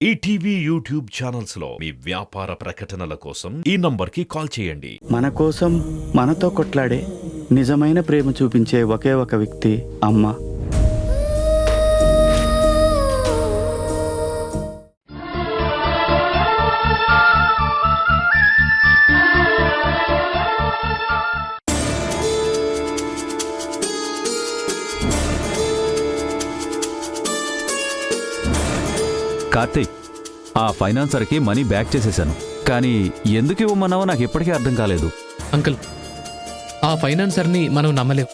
ETV YouTube channels లో మీ వ్యాపార ప్రకటనల కోసం ఈ నంబర్కి కాల్ చేయండి. మన కోసం మనతో కొట్లాడే నిజమైన ప్రేమ చూపించే ఒకే ఒక వ్యక్తి అమ్మ. కార్తీక్, ఆ ఫైనాన్సర్కి మనీ బ్యాక్ చేసేశాను, కానీ ఎందుకు ఇవ్వమన్నావో నాకు ఇప్పటికీ అర్థం కాలేదు. అంకుల్, ఆ ఫైనాన్సర్ని మనం నమ్మలేం.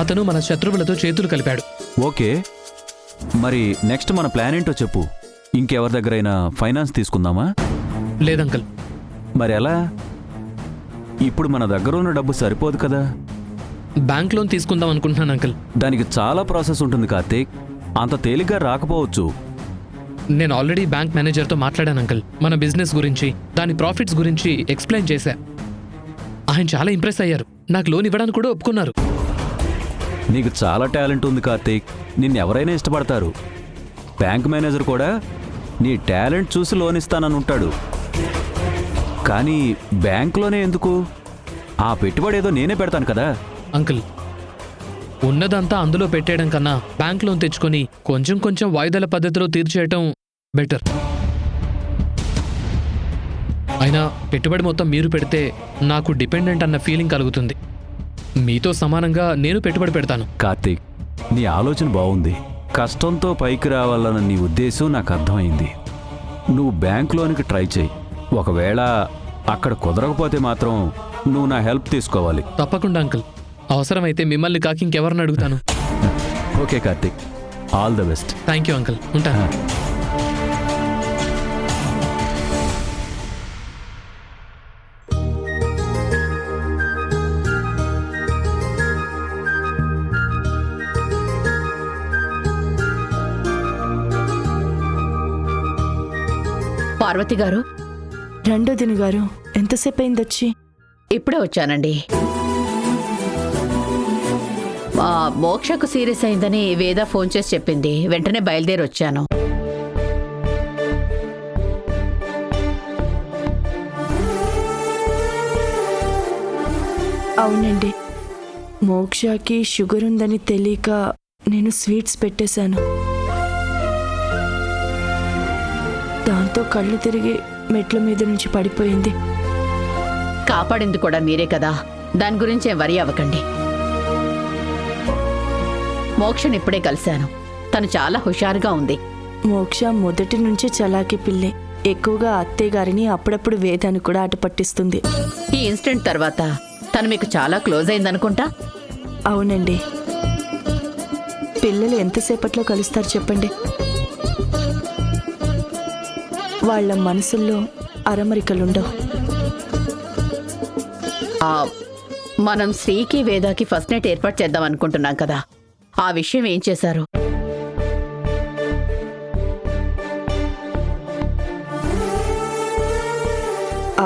అతను మన శత్రువులతో చేతులు కలిపాడు. ఓకే, మరి నెక్స్ట్ మన ప్లాన్ ఏంటో చెప్పు. ఇంకెవరి దగ్గరైనా ఫైనాన్స్ తీసుకుందామా? లేదంకుల్. మరి ఎలా? ఇప్పుడు మన దగ్గర ఉన్న డబ్బు సరిపోదు కదా. బ్యాంక్ లోన్ తీసుకుందాం అనుకుంటున్నాను అంకుల్. దానికి చాలా ప్రాసెస్ ఉంటుంది కార్తీక్, అంత తేలిగ్గా రాకపోవచ్చు. నేను ఆల్రెడీ బ్యాంక్ మేనేజర్తో మాట్లాడాను అంకుల్. మన బిజినెస్ గురించి, దాని ప్రాఫిట్స్ గురించి ఎక్స్ప్లెయిన్ చేశా. ఆయన చాలా ఇంప్రెస్ అయ్యారు. నాకు లోన్ ఇవ్వడానికి కూడా ఒప్పుకున్నారు. నీకు చాలా టాలెంట్ ఉంది కార్తీక్, నిన్నెవరైనా ఇష్టపడతారు. బ్యాంక్ మేనేజర్ కూడా నీ టాలెంట్ చూసి లోన్ ఇస్తానని ఉంటాడు. కానీ బ్యాంకులోనే ఎందుకు? ఆ పెట్టుబడి ఏదో నేనే పెడతాను కదా. అంకుల్, ఉన్నదంతా అందులో పెట్టేయడం కన్నా బ్యాంక్ లోన్ తెచ్చుకొని కొంచెం కొంచెం వాయిదాల పద్ధతిలో తీర్చేయటం బెటర్. అయినా పెట్టుబడి మొత్తం మీరు పెడితే నాకు డిపెండెంట్ అన్న ఫీలింగ్ కలుగుతుంది. మీతో సమానంగా నేను పెట్టుబడి పెడతాను. కార్తీక్, నీ ఆలోచన బాగుంది. కష్టంతో పైకి రావాలన్న నీ ఉద్దేశం నాకు అర్థమైంది. నువ్వు బ్యాంక్ లోనికి ట్రై చేయి. ఒకవేళ అక్కడ కుదరకపోతే మాత్రం నువ్వు నా హెల్ప్ తీసుకోవాలి. తప్పకుండా అంకుల్. అవసరమైతే మిమ్మల్ని కాకి ఇంకెవరిని అడుగుతాను. Okay Karthik, all the best. Thank you uncle, ఉంటాను. పార్వతి గారు. రెండోదిని గారు, ఎంతసేపు అయిందొచ్చి? ఇప్పుడే వచ్చానండి. మోక్షకు సీరియస్ అయిందని వేద ఫోన్ చేసి చెప్పింది. వెంటనే బయలుదేరి వచ్చాను. అవునండి, మోక్షకి షుగర్ ఉందని తెలియక నేను స్వీట్స్ పెట్టేశాను. దాంతో కళ్ళు తిరిగి మెట్ల మీద నుంచి పడిపోయింది. కాపాడింది కూడా మీరే కదా, దాని గురించి ఏం వరి అవ్వకండి. మోక్షని ఇప్పుడే కలిశాను. తను చాలా హుషారుగా ఉంది. మోక్ష మొదటి నుంచి చలాకి పిల్లే. ఎక్కువగా అత్తయ్య గారిని, అప్పుడప్పుడు వేదాన్ని కూడా అటు పట్టిస్తుంది. ఈ ఇన్సిడెంట్ తర్వాత తను మీకు చాలా క్లోజ్ అయిందనుకుంటా. అవునండి. పిల్లలు ఎంతసేపట్లో కలుస్తారు చెప్పండి? వాళ్ళ మనసుల్లో అరమరికలుండవు. మనం శ్రీకి వేదాకి ఫస్ట్ నైట్ ఏర్పాటు చేద్దాం అనుకుంటున్నాం కదా, ఆ విషయం ఏం చేశారు?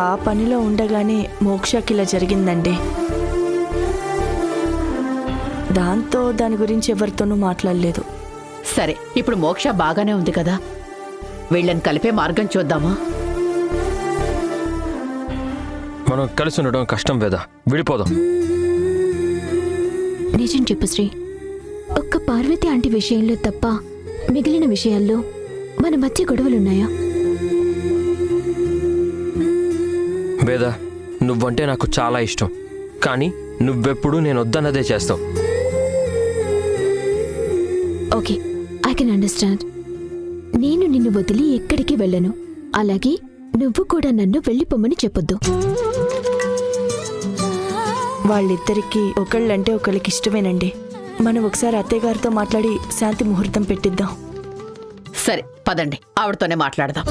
ఆ పనిలో ఉండగానే మోక్షకి ఇలా జరిగిందండి. దాంతో దాని గురించి ఎవరితోనూ మాట్లాడలేదు. సరే, ఇప్పుడు మోక్ష బాగానే ఉంది కదా, వీళ్ళని కలిపే మార్గం చూద్దామా? మనం కలిసి ఉండడం కష్టం వేద, విడిపోదాం. నిజం చెప్పు శ్రీ. ఒక్క పార్వతి ఆంటీ విషయంలో తప్ప మిగిలిన విషయాల్లో మన మధ్య గొడవలున్నాయా? వేద, నువ్వంటే నాకు చాలా ఇష్టం, కానీ నువ్వెప్పుడు నేను వద్దన్నదే చేస్తావు. Okay, I can understand. నేను నిన్ను వదిలి ఎక్కడికి వెళ్ళను, అలాగే నువ్వు కూడా నన్ను వెళ్ళిపోమని చెప్పొద్దు. వాళ్ళిద్దరికీ ఒకళ్ళంటే ఒకళ్ళకి ఇష్టమేనండి. మనం ఒకసారి అత్తయ్య గారితో మాట్లాడి శాంతి ముహూర్తం పెట్టిద్దాం. సరే పదండి, ఆవిడతోనే మాట్లాడదాం.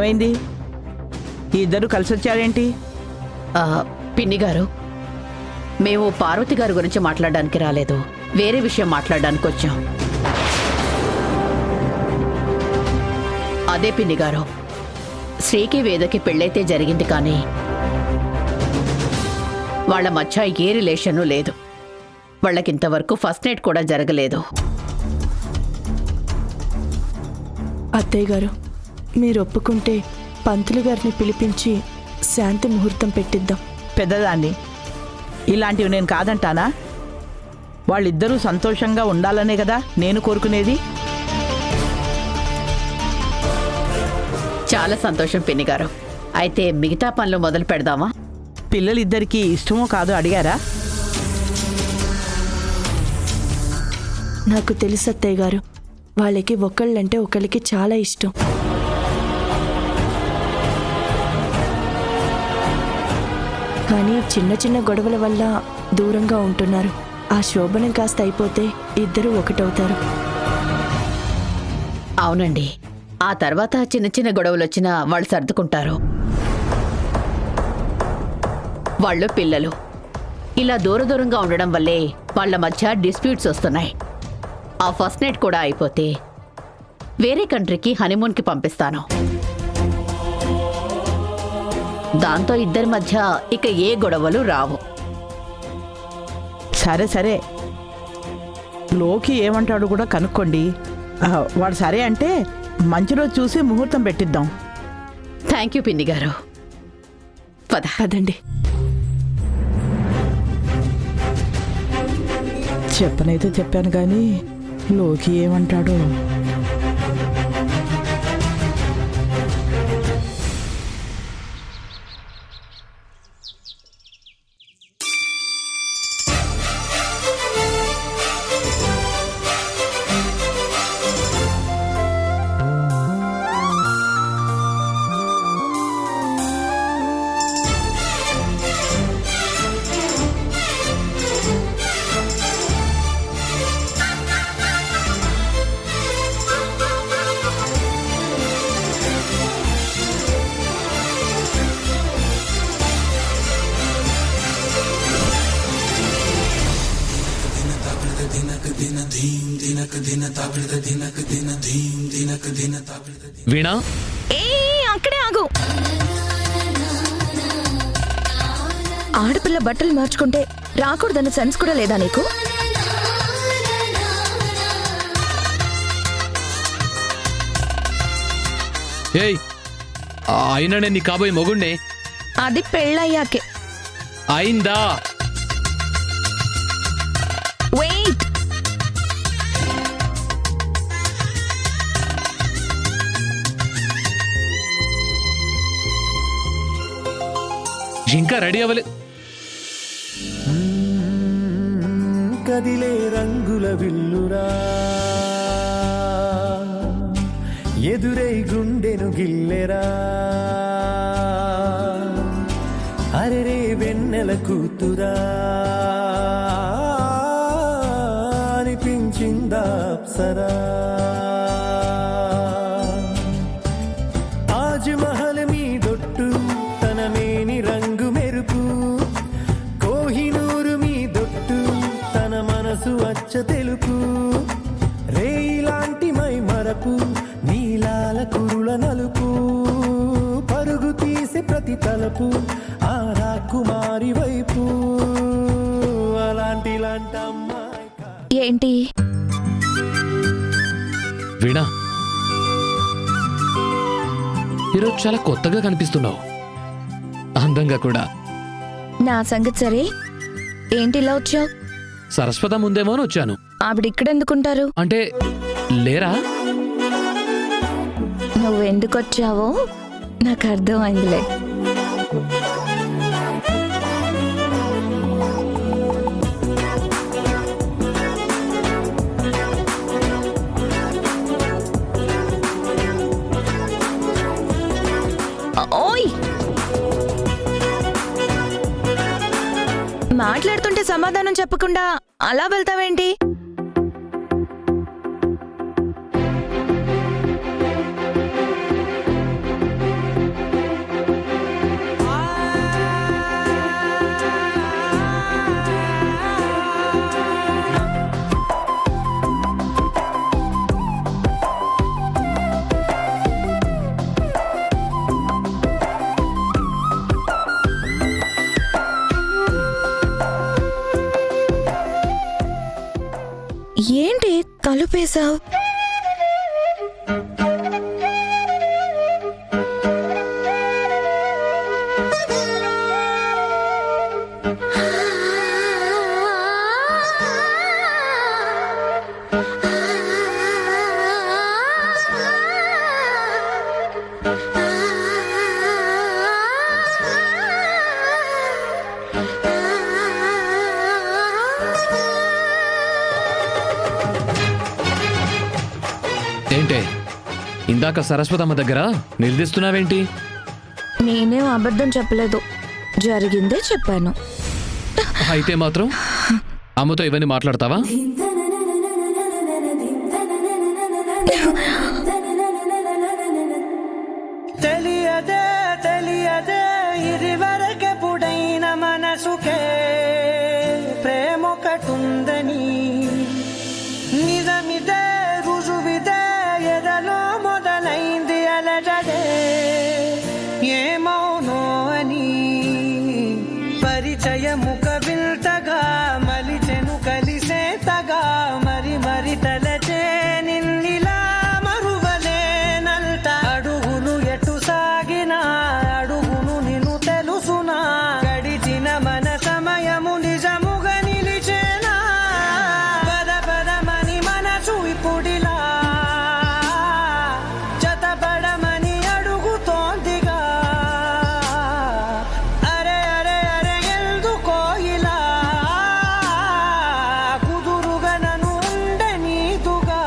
ఏమైంది? ఈ ఇద్దరు కలిసి వచ్చారేంటి? పిన్ని గారు, మేము పార్వతి గారి గురించి మాట్లాడడానికి రాలేదు, వేరే విషయం మాట్లాడడానికి వచ్చాం. అదే పిన్ని గారు, శ్రీకి వేదకి పెళ్ళైతే జరిగింది, కానీ వాళ్ళ మధ్య ఏ రిలేషను లేదు. వాళ్ళకింతవరకు ఫస్ట్ నైట్ కూడా జరగలేదు. అత్తయ్య గారు, మీరు ఒప్పుకుంటే పంతులు గారిని పిలిపించి శాంతి ముహూర్తం పెట్టిద్దాం. పెద్దదాన్ని, ఇలాంటివి నేను కాదంటానా? వాళ్ళిద్దరూ సంతోషంగా ఉండాలనే కదా నేను కోరుకునేది. చాలా సంతోషం పిన్ని గారు. అయితే మిగతా పనులు మొదలు పెడదామా? పిల్లలిద్దరికీ ఇష్టమో కాదో అడిగారా? నాకు తెలుసు అత్తయ్య గారు, వాళ్ళకి ఒకళ్ళంటే ఒకళ్ళకి చాలా ఇష్టం. కానీ చిన్న చిన్న గొడవల వల్ల దూరంగా ఉంటున్నారు. ఆ శోభనం కాస్త అయిపోతే ఇద్దరూ ఒకటవుతారు. అవునండి, ఆ తర్వాత చిన్న చిన్న గొడవలు వచ్చినా వాళ్ళు సర్దుకుంటారు. వాళ్ళు పిల్లలు ఇలా దూరంగా ఉండడం వల్లే వాళ్ళ మధ్య డిస్ప్యూట్స్ వస్తున్నాయి. ఆ ఫస్ట్ నైట్ కూడా అయిపోతే వేరే కంట్రీకి హనీమూన్కి పంపిస్తాను. దాంతో ఇద్దరి మధ్య ఇక ఏ గొడవలు రావు. సరే సరే, లోకి ఏమంటాడు కూడా కనుక్కోండి. వాడు సరే అంటే మంచి రోజు చూసి ముహూర్తం పెట్టిద్దాం. థ్యాంక్ యూ పిన్ని గారు. పదండి. చెప్పనైతే చెప్పాను కానీ లోకి ఏమంటాడో. వీణా, అక్కడే ఆగు. ఆడపిల్ల బట్టలు మార్చుకుంటే రాకూడదన్న సెన్స్ కూడా లేదా నీకు? ఏయ్, అయినా నేను నీ కాబోయే మొగుణ్ణే. అది పెళ్ళయ్యాకే. అయిందా? వెయిట్. ఇంకా రెడీ అవ్వలే. కదిలే రంగుల విల్లురా, ఎదురై గుండెను గిల్లెరా, అరెరే వెన్నెల కూతురా అనిపించిందా అప్సరా. తాజ్ మహల్ మీ దొట్టు తన మేని రంగు మెరుపు, కోహినూరు మీ దొట్టు తన మనసు అచ్చ తెలుపు, రేయిలాంటి మై మరపు నీలాల కురుల నలుపు, పరుగు తీసే ప్రతి తలపు ఆ రాకుమారి వైపు, అలాంటి అమ్మాయి. ఏంటి వీణా, ఈరోజు చాలా కొత్తగా కనిపిస్తున్నావు, అందంగా కూడా. నా సంగతి సరే, ఏంటి ఇలా వచ్చావు? సరస్వత ముందేమో అని వచ్చాను. ఆవిడ ఇక్కడెందుకుంటారు? అంటే లేరా? నువ్వెందుకు వచ్చావో నాకు అర్థమైందిలే. ఓయ్, మాట్లాడుతుంటే సమాధానం చెప్పకుండా అలా వెళ్తావేంటి? తలుపేశావు. ఏంటే ఇందాక సరస్వతమ్మ దగ్గర నిలదీస్తున్నావేంటి? నేనేం అబద్ధం చెప్పలేదు, జరిగిందే చెప్పాను. అయితే మాత్రం అమ్మతో ఇవన్నీ మాట్లాడతావా? తెలియదే తెలియదే ఇదివరకెప్పుడైన మనసుకే ప్రేమొకటుందని, నిజమిదే రుజువిదే ఎదలో మొదలైంది అలజడే, ఏమౌనో అని పరిచయముక వింతగా మలిచెను కలిసేతగా, మరి మరి తలచే నిన్నిలా మరువలేనంత, అడుగులు ఎటు సాగినా అడుగును నిన్ను తెలుసునా, గడిచిన మన సమయము నిజముగా నిలిచేనా, పద పదమని మనసు ఇప్పుడిలా జతపడమని అడుగుతోందిగా, అరే అరే అరే ఎందుకో ఇలా కుదురుగా నన్ను ఉండనీదుగా.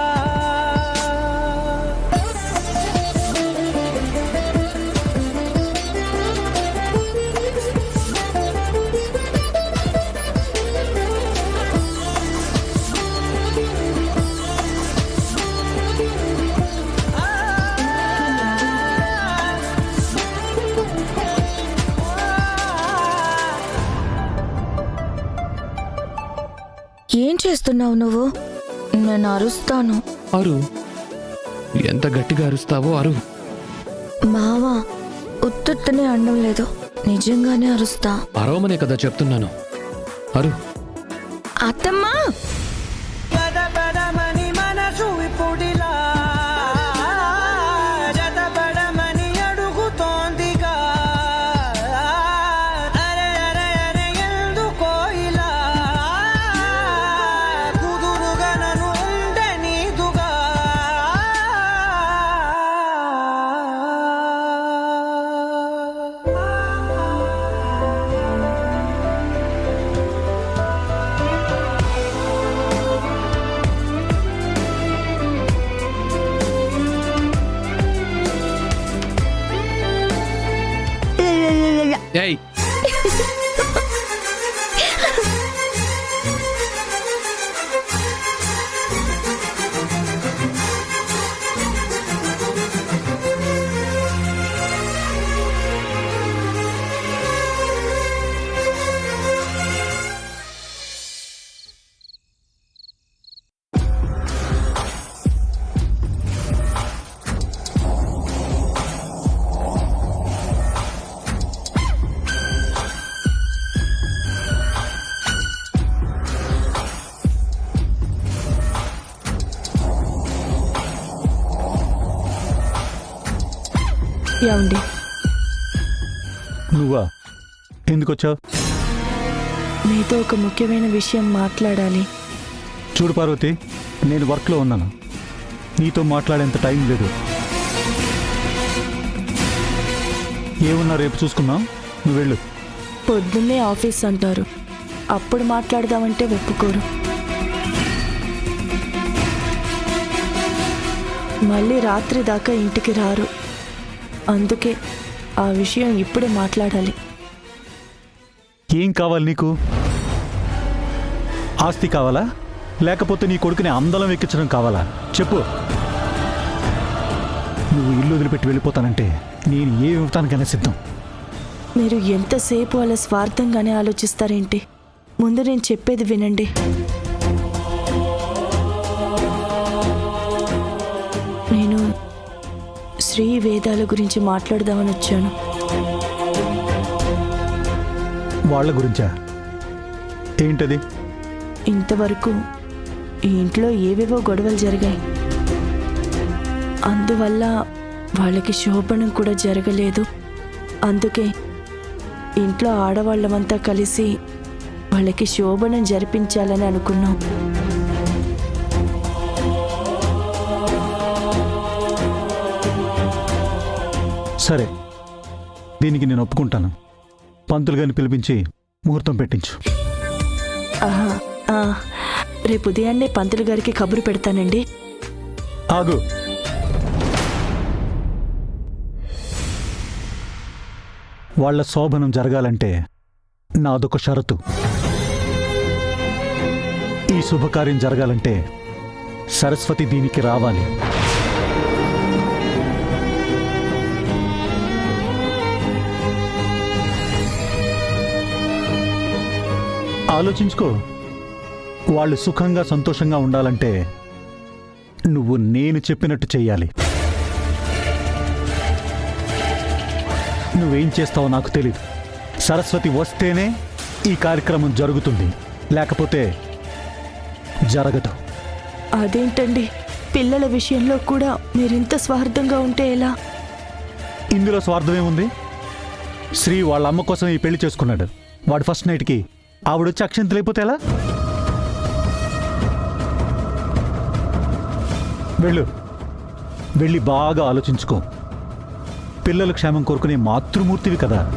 ఏం చేస్తున్నావు నువ్వు? నేను అరుస్తాను. అరు, ఎంత గట్టిగా అరుస్తావో అరు. మావా, ఉత్తుత్తనే అండం లేదు, నిజంగానే అరుస్తా. అరవమనే కదా చెప్తున్నాను. అరు. అత్తమ్మా, పద పదమని మనసు ఇప్పుడిలా జతపడమని అడుగుతోందిగా, అరే అరే అరే ఎందుకో ఇలా కుదురుగా నన్ను ఉండనీదుగా. ఏయ్, ఏమండి? నువ్వా? ఎందుకు వచ్చావు? మీతో ఒక ముఖ్యమైన విషయం మాట్లాడాలి. చూడు పార్వతి, నేను వర్క్లో ఉన్నాను, నీతో మాట్లాడేంత టైం లేదు. ఏమన్నా రేపు చూసుకుందాం, నువ్వు వెళ్ళు. పొద్దున్నే ఆఫీస్ అంటారు, అప్పుడు మాట్లాడదామంటే ఒప్పుకోరు. మళ్ళీ రాత్రి దాకా ఇంటికి రారు. అందుకే ఆ విషయం ఇప్పుడే మాట్లాడాలి. ఏం కావాలి నీకు? ఆస్తి కావాలా, లేకపోతే నీ కొడుకుని అందలం ఎక్కించడం కావాలా? చెప్పు. నువ్వు ఇల్లు వదిలిపెట్టి వెళ్ళిపోతానంటే నేను ఏ ఇవ్వటానికైనా సిద్ధం. మీరు ఎంతసేపు అలా స్వార్థంగానే ఆలోచిస్తారేంటి? ముందు నేను చెప్పేది వినండి. నేను శ్రీ వేదాల గురించి మాట్లాడదామని వచ్చాను. వాళ్ళ గురించా? ఏంటది? ఇంతవరకు ఈ ఇంట్లో ఏవేవో గొడవలు జరిగాయి. అందువల్ల వాళ్ళకి శోభనం కూడా జరగలేదు. అందుకే ఇంట్లో ఆడవాళ్ళమంతా కలిసి వాళ్ళకి శోభనం జరిపించాలని అనుకున్నాం. సరే, దీనికి నేను ఒప్పుకుంటాను. పంతులు గారిని పిలిపించి ముహూర్తం పెట్టించు. ఆహా, ఆ, రేపు ఉదయాన్నే పంతులు గారికి కబురు పెడతానండి. ఆగు. వాళ్ళ శోభనం జరగాలంటే నాదొక షరతు. ఈ శుభకార్యం జరగాలంటే సరస్వతి దీనికి రావాలి. ఆలోచించుకో. వాళ్ళు సుఖంగా సంతోషంగా ఉండాలంటే నువ్వు నేను చెప్పినట్టు చెయ్యాలి. నువ్వేం చేస్తావో నాకు తెలీదు. సరస్వతి వస్తేనే ఈ కార్యక్రమం జరుగుతుంది, లేకపోతే జరగదు. అదేంటండి, పిల్లల విషయంలో కూడా మీరింత స్వార్థంగా ఉంటే ఎలా? ఇందులో స్వార్థమేముంది? శ్రీ వాళ్ళ అమ్మ కోసం ఈ పెళ్లి చేసుకున్నాడు. వాడు ఫస్ట్ నైట్కి ఆవిడొచ్చి అక్షంతలు అయిపోతే ఎలా? వెళ్ళి బాగా ఆలోచించుకో. పిల్లల క్షేమం కోరుకునే మాతృమూర్తివి కదా,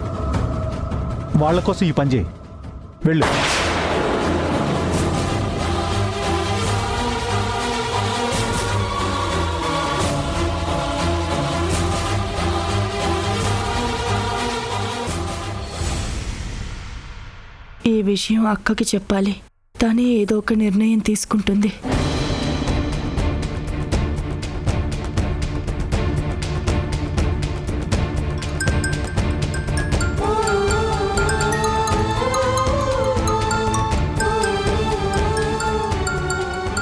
వాళ్ళ కోసం ఈ పని చేయి. వెళ్ళు. ఈ విషయం అక్కకి చెప్పాలి. తనే ఏదో ఒక నిర్ణయం తీసుకుంటుంది.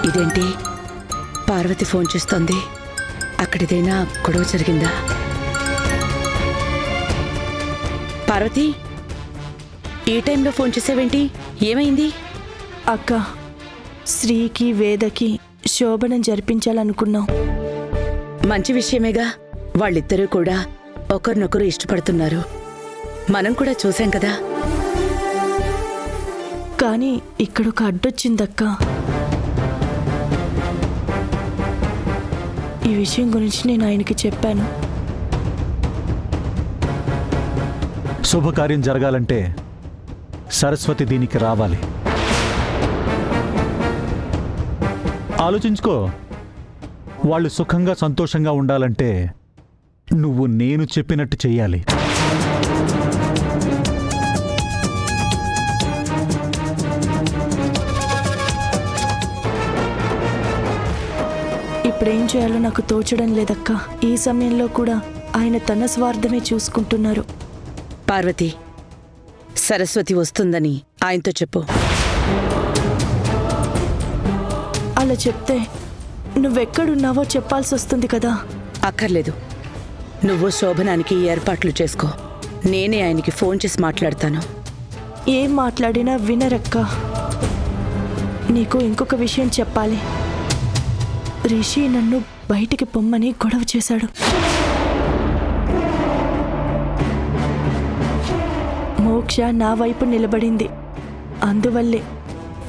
ఇదేంటి, పార్వతి ఫోన్ చేస్తోంది? అక్కడిదైనా గొడవ జరిగిందా? పార్వతి, ఈ టైంలో ఫోన్ చేసావేంటి? ఏమైంది? అక్క, శ్రీకి వేదకి శోభనం జరిపించాలనుకున్నాం. మంచి విషయమేగా. వాళ్ళిద్దరూ కూడా ఒకరినొకరు ఇష్టపడుతున్నారు. మనం కూడా చూసాం కదా. కానీ ఇక్కడొక అడ్డొచ్చిందక్క. ఈ విషయం గురించి నేను ఆయనకి చెప్పాను. శుభకార్యం జరగాలంటే సరస్వతి దీనికి రావాలి. ఆలోచించుకో. వాళ్ళు సుఖంగా సంతోషంగా ఉండాలంటే నువ్వు నేను చెప్పినట్టు చెయ్యాలి. ఇప్పుడేం చేయాలో నాకు తోచడం లేదక్క. ఈ సమయంలో కూడా ఆయన తన స్వార్థమే చూసుకుంటున్నారు. పార్వతి, సరస్వతి వస్తుందని ఆయనతో చెప్పు. అలా చెప్తే నువ్వెక్కడున్నావో చెప్పాల్సి వస్తుంది కదా. అక్కర్లేదు, నువ్వు శోభనానికి ఏర్పాట్లు చేసుకో. నేనే ఆయనకి ఫోన్ చేసి మాట్లాడతాను. ఏం మాట్లాడినా వినరక్క. నీకు ఇంకొక విషయం చెప్పాలి. రిషి నన్ను బయటికి పొమ్మని గొడవ చేశాడు. మోక్ష నా వైపు నిలబడింది. అందువల్లే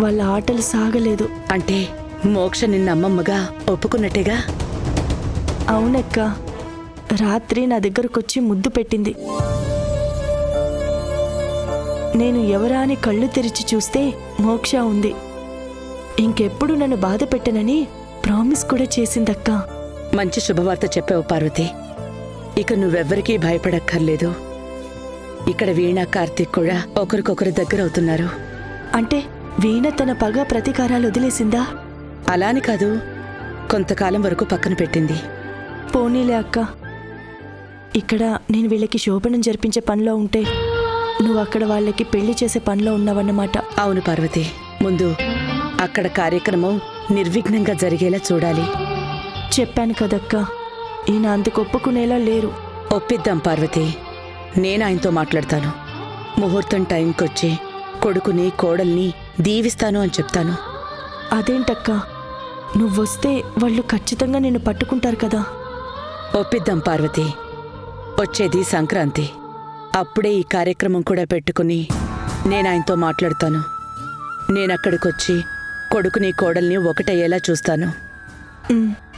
వాళ్ళ ఆటలు సాగలేదు. అంటే మోక్ష నిన్న అమ్మమ్మగా ఒప్పుకున్నట్టేగా? అవునక్క. రాత్రి నా దగ్గరకొచ్చి ముద్దు పెట్టింది. నేను ఎవరా అని కళ్ళు తెరిచి చూస్తే మోక్ష ఉంది. ఇంకెప్పుడు నన్ను బాధ పెట్టనని ప్రామిస్ కూడా చేసిందక్క. మంచి శుభవార్త చెప్పావు పార్వతి. ఇక నువ్వెవ్వరికీ భయపడక్కర్లేదు. ఇక్కడ వీణ, కార్తీక్ కూడా ఒకరికొకరు దగ్గర అవుతున్నారు. అంటే వీణ తన పగ ప్రతీకారాలు వదిలేసిందా? అలాని కాదు, కొంతకాలం వరకు పక్కన పెట్టింది. పోనీలే అక్క. ఇక్కడ నేను వీళ్ళకి శోభనం జరిపించే పనిలో ఉంటే నువ్వు అక్కడ వాళ్ళకి పెళ్లి చేసే పనిలో ఉన్నావన్నమాట. అవును పార్వతి, ముందు అక్కడ కార్యక్రమం నిర్విఘ్నంగా జరిగేలా చూడాలి. చెప్పాను కదక్క, ఈయన అందుకు ఒప్పుకునేలా లేరు. ఒప్పిద్దాం పార్వతి. నేను ఆయనతో మాట్లాడతాను. ముహూర్తం టైంకొచ్చి కొడుకుని, కోడల్ని దీవిస్తాను అని చెప్తాను. అదేంటక్క, నువ్వొస్తే వాళ్ళు ఖచ్చితంగా నిన్ను పట్టుకుంటారు కదా. ఒప్పిద్దాం పార్వతి. వచ్చేది సంక్రాంతి. అప్పుడే ఈ కార్యక్రమం కూడా పెట్టుకుని నేను ఆయనతో మాట్లాడతాను. నేనక్కడికొచ్చి కొడుకుని కోడల్ని ఒకటయ్యేలా చూస్తాను.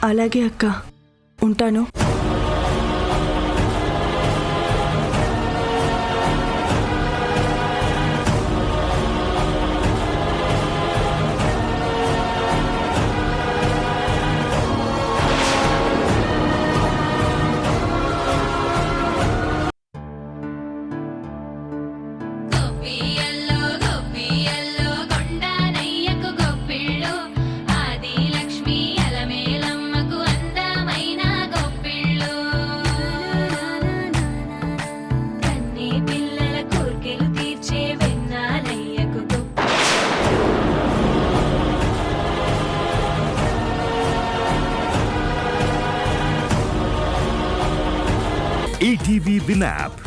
అలాగే అక్క, ఉంటాను. ఈటీవీ విన్ యాప్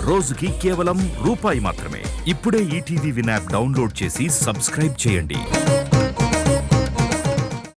రోజుకి కేవలం రూపాయి మాత్రమే. ఇప్పుడే ఈటీవీ విన్ యాప్ డౌన్లోడ్ చేసి సబ్స్క్రైబ్ చేయండి.